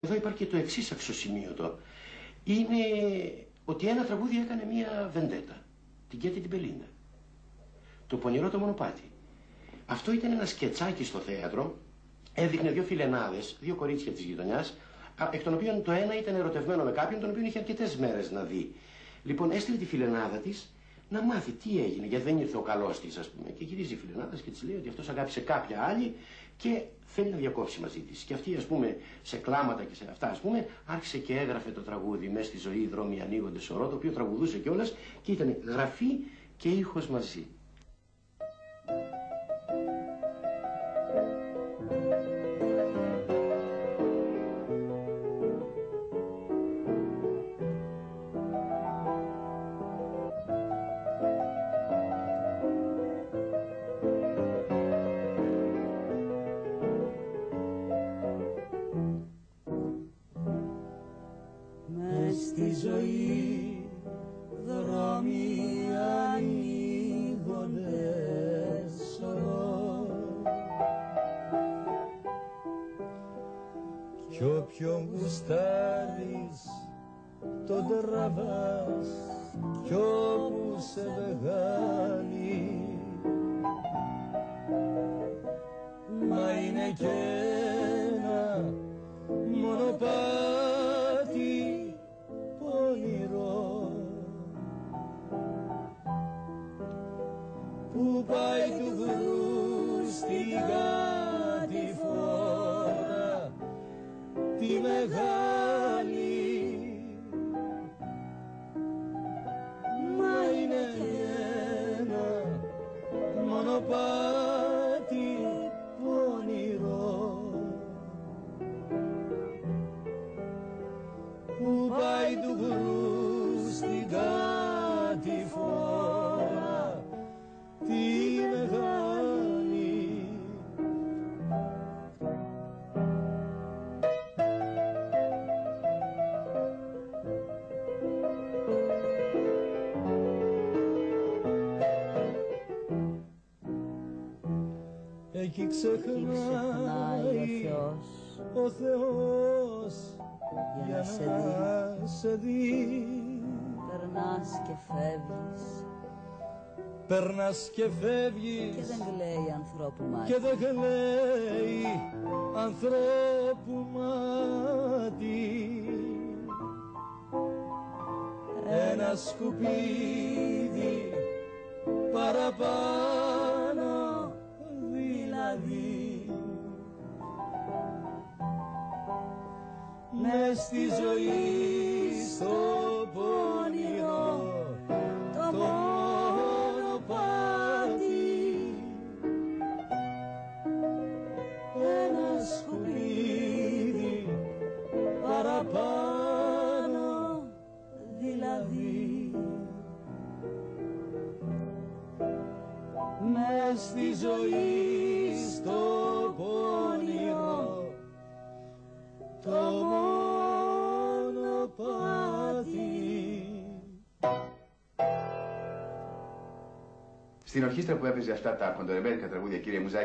Εδώ υπάρχει και το εξής αξιοσημείωτο. Είναι ότι ένα τραγούδι έκανε μία βεντέτα. Την Κέτη την Πελίντα. Το πονηρό το μονοπάτι. Αυτό ήταν ένα σκετσάκι στο θέατρο. Έδειχνε δύο φιλενάδες, δύο κορίτσια της γειτονιάς, εκ των οποίων το ένα ήταν ερωτευμένο με κάποιον, τον οποίο είχε αρκετές μέρες να δει. Λοιπόν, έστειλε τη φιλενάδα της να μάθει τι έγινε, γιατί δεν ήρθε ο καλός της, ας πούμε. Και γυρίζει η φιλενάδα και της λέει ότι αυτός αγάπησε κάποια άλλη και θέλει να διακόψει μαζί της. Και αυτή, ας πούμε, σε κλάματα και σε αυτά, ας πούμε, άρχισε και έγραφε το τραγούδι «Μες στη ζωή οι δρόμοι ανοίγονται σωρό», το οποίο τραγουδούσε κιόλας και ήταν γραφή και ήχος μαζί. Στη ζωή δρόμοι ανοίγονται σωρό κι όποιον γουστάρεις τον τραβάς κι όπου σε βγάλει, μα είναι κι ένα μονοπάτι πονηρό που πάει του γρου στην κατηφόρα τη μεγάλη, μα είναι ένα μονοπάτι πονηρό που πάει του γρου στην κατηφόρα τη μεγάλη. Εκεί ξεχνάει ο Θεός για να σε δει. Περνάς και φεύγεις Περνάς και φεύγεις και δεν κλαίει ανθρώπου μάτι. και δεν κλαίει ανθρώπου μάτι. Ένα σκουπίδι παραπάνω δηλαδή. Μες στη ζωή στο πονηρό το μονοπάτι, ένα σκουπίδι παραπάνω δηλαδή. Μες στη ζωή στο πονηρό το μονοπάτι. Στην ορχήστρα που έπαιζε αυτά τα κοντορεμπέρικα τραγούδια, κύριε Μουζάκη,